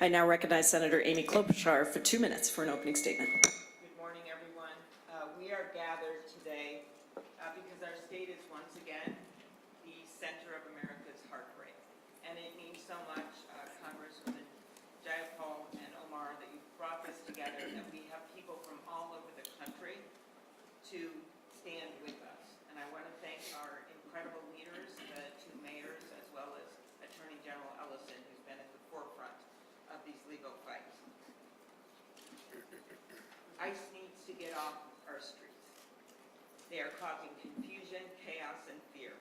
I now recognize Senator Amy Klobuchar for 2 minutes for an opening statement. Good morning, everyone. We are gathered today because our state is once again the center of America's heartbreak. And it means so much, Congresswoman Jayapal and Omar, that you've brought this together, that we have people from all over the country to stand with us. And I want to thank our incredible leaders, the two mayors, as well as Attorney General Ellison, who's been at the forefront of these legal fights. ICE needs to get off our streets. They are causing confusion, chaos, and fear.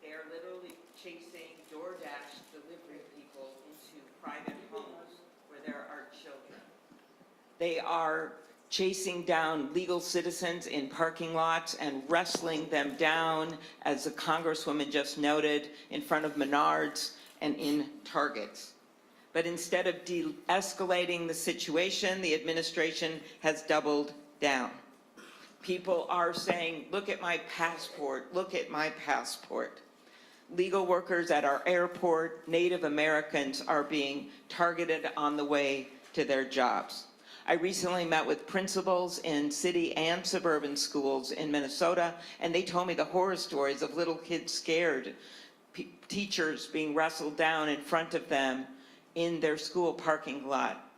They are literally chasing DoorDash delivery people into private homes where there are children. They are chasing down legal citizens in parking lots and wrestling them down, as the Congresswoman just noted, in front of Menards and in Targets. But instead of de-escalating the situation, the administration has doubled down. People are saying, look at my passport, look at my passport. Legal workers at our airport, Native Americans are being targeted on the way to their jobs. I recently met with principals in city and suburban schools in Minnesota, and they told me the horror stories of little kids scared, teachers being wrestled down in front of them in their school parking lot,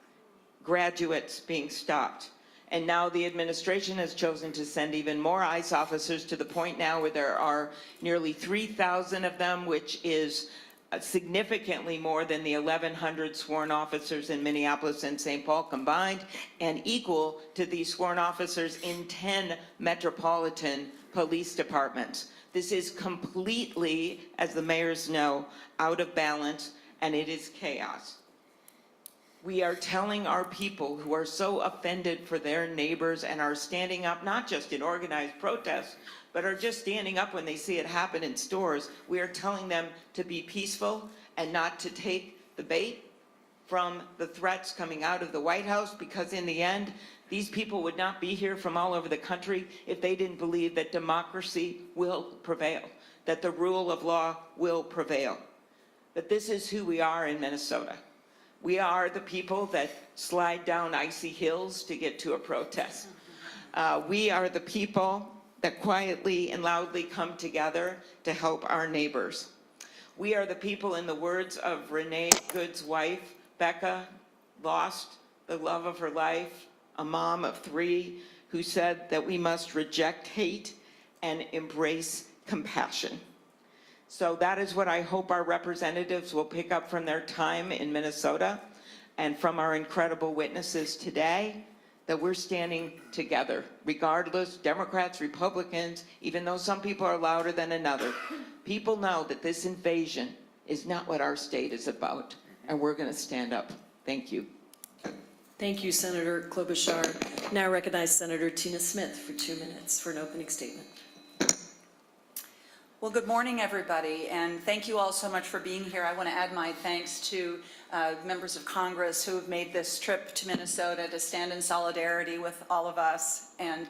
graduates being stopped. And now the administration has chosen to send even more ICE officers, to the point now where there are nearly 3,000 of them, which is significantly more than the 1,100 sworn officers in Minneapolis and St. Paul combined, and equal to the sworn officers in 10 metropolitan police departments. This is completely, as the mayors know, out of balance, and it is chaos. We are telling our people who are so offended for their neighbors and are standing up, not just in organized protests, but are just standing up when they see it happen in stores, we are telling them to be peaceful and not to take the bait from the threats coming out of the White House, because in the end, these people would not be here from all over the country if they didn't believe that democracy will prevail, that the rule of law will prevail. But this is who we are in Minnesota. We are the people that slide down icy hills to get to a protest. We are the people that quietly and loudly come together to help our neighbors. We are the people, in the words of Renee Good's wife, Becca, lost the love of her life, a mom of 3, who said that we must reject hate and embrace compassion. So that is what I hope our representatives will pick up from their time in Minnesota and from our incredible witnesses today, that we're standing together, regardless, Democrats, Republicans, even though some people are louder than another. People know that this invasion is not what our state is about, and we're going to stand up. Thank you. Thank you, Senator Klobuchar. Now recognize Senator Tina Smith for 2 minutes for an opening statement. Well, good morning, everybody, and thank you all so much for being here. I want to add my thanks to members of Congress who have made this trip to Minnesota to stand in solidarity with all of us, and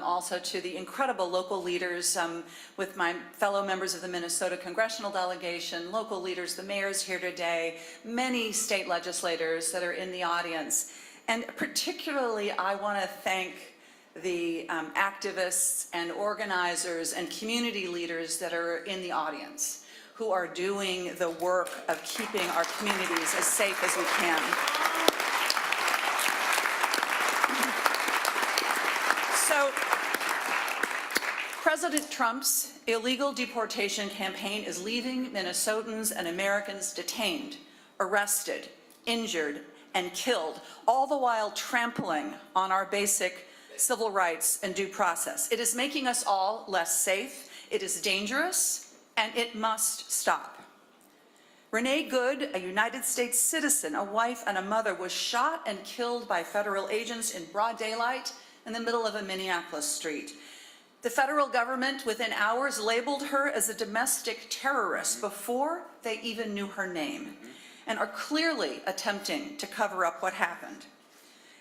also to the incredible local leaders, with my fellow members of the Minnesota congressional delegation, local leaders, the mayors here today, many state legislators that are in the audience. And particularly, I want to thank the activists and organizers and community leaders that are in the audience, who are doing the work of keeping our communities as safe as we can. So, President Trump's illegal deportation campaign is leaving Minnesotans and Americans detained, arrested, injured, and killed, all the while trampling on our basic civil rights and due process. It is making us all less safe, it is dangerous, and it must stop. Renee Good, a United States citizen, a wife and a mother, was shot and killed by federal agents in broad daylight in the middle of a Minneapolis street. The federal government, within hours, labeled her as a domestic terrorist before they even knew her name, and are clearly attempting to cover up what happened.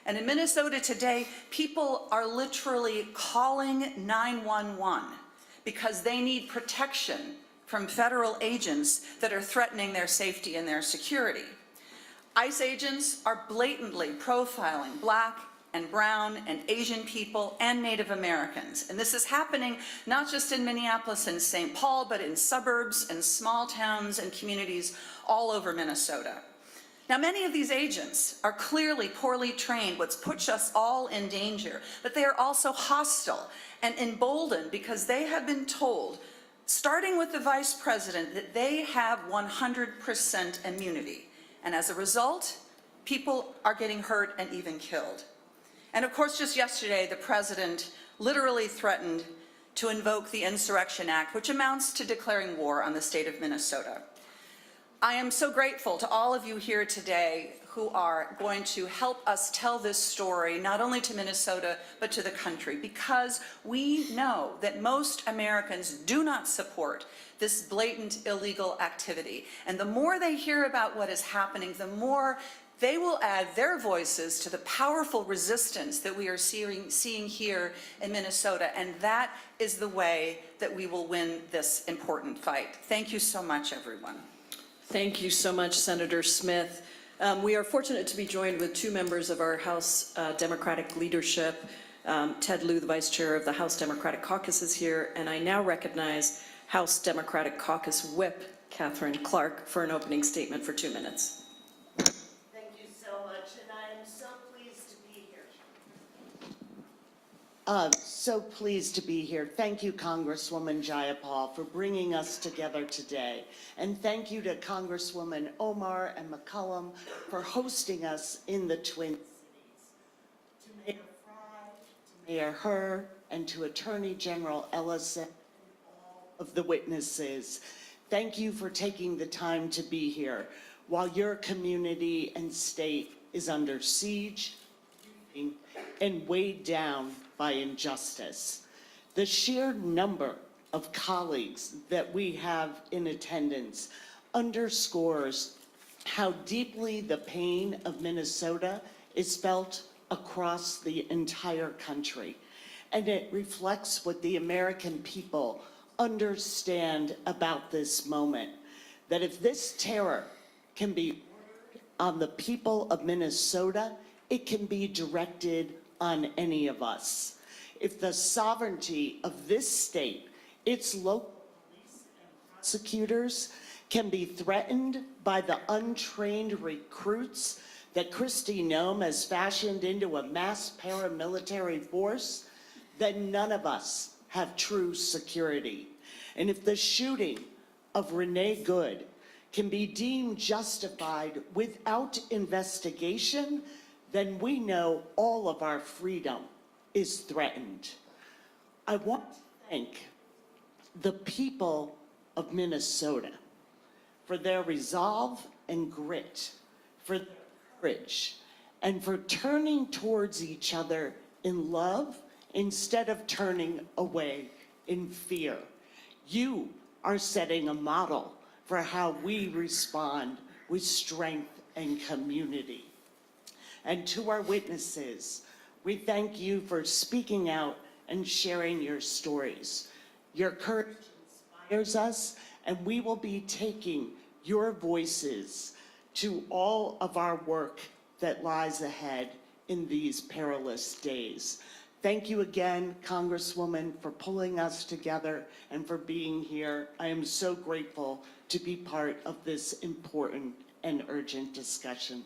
And in Minnesota today, people are literally calling 911 because they need protection from federal agents that are threatening their safety and their security. ICE agents are blatantly profiling Black and brown and Asian people and Native Americans. And this is happening not just in Minneapolis and St. Paul, but in suburbs and small towns and communities all over Minnesota. Now, many of these agents are clearly poorly trained, which puts us all in danger, but they are also hostile and emboldened because they have been told, starting with the vice president, that they have 100% immunity. And as a result, people are getting hurt and even killed. And of course, just yesterday, the president literally threatened to invoke the Insurrection Act, which amounts to declaring war on the state of Minnesota. I am so grateful to all of you here today who are going to help us tell this story, not only to Minnesota, but to the country, because we know that most Americans do not support this blatant illegal activity. And the more they hear about what is happening, the more they will add their voices to the powerful resistance that we are seeing here in Minnesota, and that is the way that we will win this important fight. Thank you so much, everyone. Thank you so much, Senator Smith. We are fortunate to be joined with two members of our House Democratic leadership. Ted Lieu, the Vice Chair of the House Democratic Caucus, is here, and I now recognize House Democratic Caucus Whip Catherine Clark for an opening statement for 2 minutes. Thank you so much, and I am so pleased to be here. So pleased to be here. Thank you, Congresswoman Jayapal, for bringing us together today. And thank you to Congresswoman Omar and McCollum for hosting us in the Twin Cities. To Mayor Fry, to Mayor Herr, and to Attorney General Ellison, and all of the witnesses, thank you for taking the time to be here while your community and state is under siege and weighed down by injustice. The sheer number of colleagues that we have in attendance underscores how deeply the pain of Minnesota is felt across the entire country. And it reflects what the American people understand about this moment, that if this terror can be on the people of Minnesota, it can be directed on any of us. If the sovereignty of this state, its local police and prosecutors can be threatened by the untrained recruits that Kristi Noem has fashioned into a mass paramilitary force, then none of us have true security. And if the shooting of Renee Good can be deemed justified without investigation, then we know all of our freedom is threatened. I want to thank the people of Minnesota for their resolve and grit, for their courage, and for turning towards each other in love instead of turning away in fear. You are setting a model for how we respond with strength and community. And to our witnesses, we thank you for speaking out and sharing your stories. Your courage inspires us, and we will be taking your voices to all of our work that lies ahead in these perilous days. Thank you again, Congresswoman, for pulling us together and for being here. I am so grateful to be part of this important and urgent discussion.